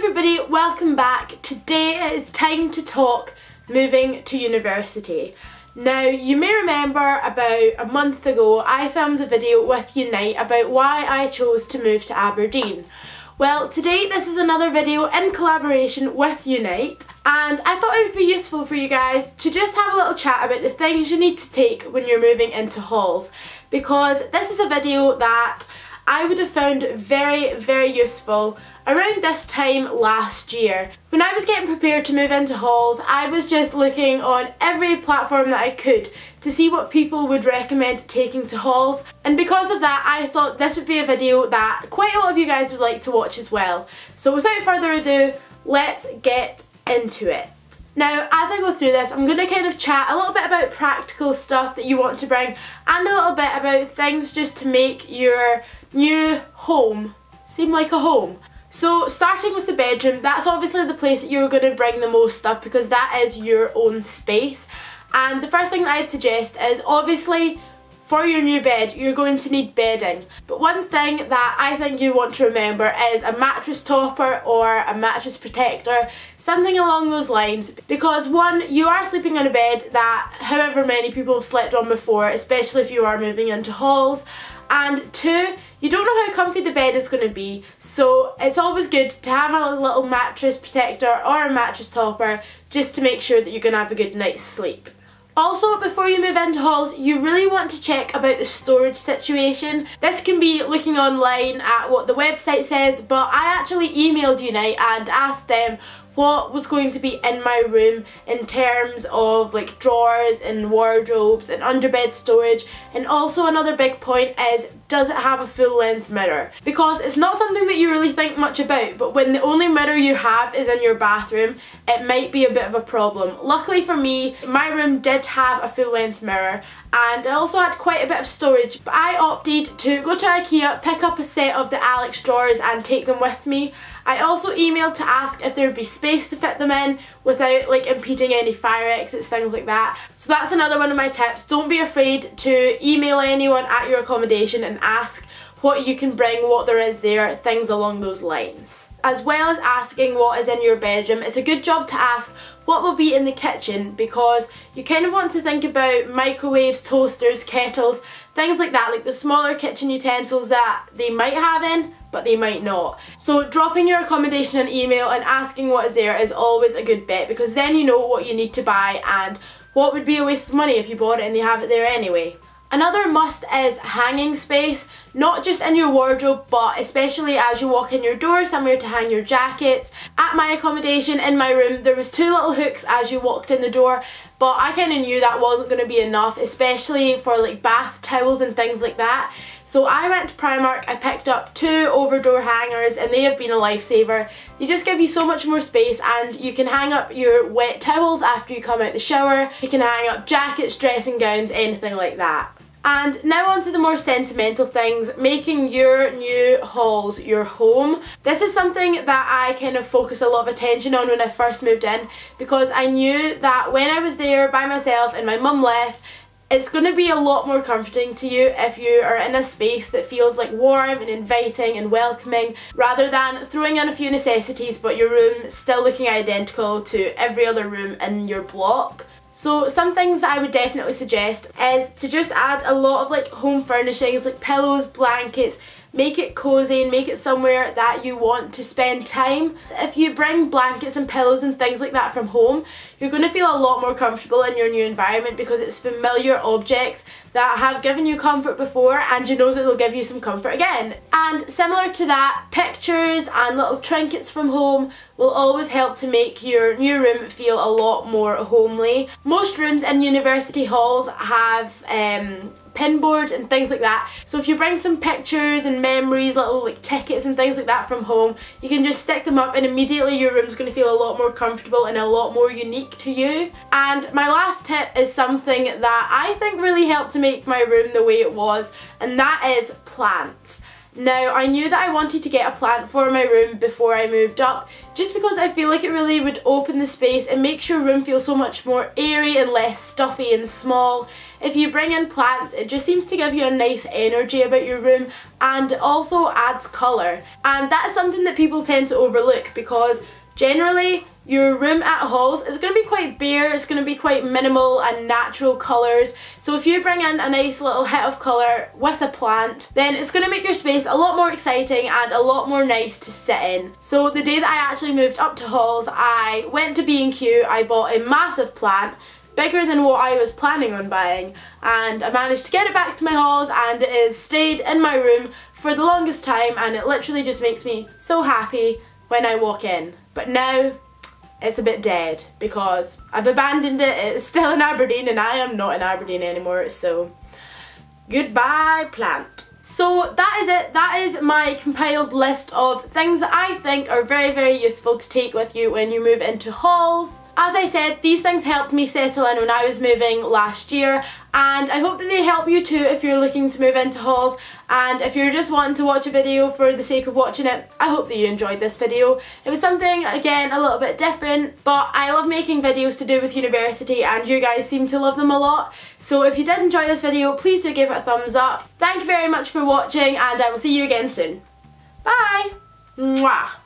everybody, welcome back. Today it is time to talk moving to university. Now you may remember about a month ago I filmed a video with Unite about why I chose to move to Aberdeen. Well, today this is another video in collaboration with Unite, and I thought it would be useful for you guys to just have a little chat about the things you need to take when you're moving into halls, because this is a video that I would have found very useful around this time last year. When I was getting prepared to move into halls, I was just looking on every platform that I could to see what people would recommend taking to halls, and because of that I thought this would be a video that quite a lot of you guys would like to watch as well. So without further ado, let's get into it. Now, as I go through this, I'm going to kind of chat a little bit about practical stuff that you want to bring and a little bit about things just to make your new home seem like a home. So starting with the bedroom, that's obviously the place that you're going to bring the most stuff because that is your own space. And the first thing that I'd suggest is obviously for your new bed, you're going to need bedding. But one thing that I think you want to remember is a mattress topper or a mattress protector, something along those lines, because one, you are sleeping on a bed that however many people have slept on before, especially if you are moving into halls, and two, you don't know how comfy the bed is going to be, so it's always good to have a little mattress protector or a mattress topper just to make sure that you're going to have a good night's sleep. Also, before you move into halls, you really want to check about the storage situation. This can be looking online at what the website says, but I actually emailed Unite and asked them what was going to be in my room in terms of like drawers and wardrobes and underbed storage, and also another big point is, does it have a full length mirror? Because it's not something that you really think much about, but when the only mirror you have is in your bathroom, it might be a bit of a problem. Luckily for me, my room did have a full length mirror, and I also had quite a bit of storage, but I opted to go to IKEA, pick up a set of the Alex drawers and take them with me. I also emailed to ask if there would be space to fit them in without like impeding any fire exits, things like that. So that's another one of my tips. Don't be afraid to email anyone at your accommodation and ask what you can bring, what there is there, things along those lines. As well as asking what is in your bedroom, it's a good job to ask what will be in the kitchen, because you kind of want to think about microwaves, toasters, kettles, things like that, like the smaller kitchen utensils that they might have in but they might not. So dropping your accommodation an email and asking what is there is always a good bet, because then you know what you need to buy and what would be a waste of money if you bought it and they have it there anyway. Another must is hanging space, not just in your wardrobe but especially as you walk in your door, somewhere to hang your jackets. At my accommodation in my room there was two little hooks as you walked in the door, but I kind of knew that wasn't going to be enough, especially for like bath towels and things like that. So I went to Primark, I picked up two over-door hangers and they have been a lifesaver. They just give you so much more space, and you can hang up your wet towels after you come out the shower, you can hang up jackets, dressing gowns, anything like that. And now on to the more sentimental things, making your new halls your home. This is something that I kind of focused a lot of attention on when I first moved in, because I knew that when I was there by myself and my mum left, it's going to be a lot more comforting to you if you are in a space that feels like warm and inviting and welcoming, rather than throwing in a few necessities but your room still looking identical to every other room in your block. So some things that I would definitely suggest is to just add a lot of like home furnishings like pillows, blankets. Make it cozy and make it somewhere that you want to spend time. If you bring blankets and pillows and things like that from home, you're going to feel a lot more comfortable in your new environment because it's familiar objects that have given you comfort before, and you know that they'll give you some comfort again. And similar to that, pictures and little trinkets from home will always help to make your new room feel a lot more homely. Most rooms in university halls have pin boards and things like that, so if you bring some pictures and memories, little like tickets and things like that from home, you can just stick them up and immediately your room's going to feel a lot more comfortable and a lot more unique to you. And my last tip is something that I think really helped to make my room the way it was, and that is plants. Now, I knew that I wanted to get a plant for my room before I moved up, just because I feel like it really would open the space and makes your room feel so much more airy and less stuffy and small. If you bring in plants, it just seems to give you a nice energy about your room, and also adds colour. And that's something that people tend to overlook, because generally your room at Halls is going to be quite bare, it's going to be quite minimal and natural colours. So if you bring in a nice little hit of colour with a plant, then it's going to make your space a lot more exciting and a lot more nice to sit in. So the day that I actually moved up to Halls, I went to B&Q, I bought a massive plant, bigger than what I was planning on buying, and I managed to get it back to my Halls, and it has stayed in my room for the longest time, and it literally just makes me so happy when I walk in. But now it's a bit dead because I've abandoned it. It's still in Aberdeen and I am not in Aberdeen anymore, so goodbye plant. So that is it. That is my compiled list of things that I think are very, very useful to take with you when you move into Halls. As I said, these things helped me settle in when I was moving last year, and I hope that they help you too if you're looking to move into Halls. And if you're just wanting to watch a video for the sake of watching it, I hope that you enjoyed this video. It was something, again, a little bit different, but I love making videos to do with university and you guys seem to love them a lot. So if you did enjoy this video, please do give it a thumbs up. Thank you very much for watching, and I will see you again soon. Bye! Mwah!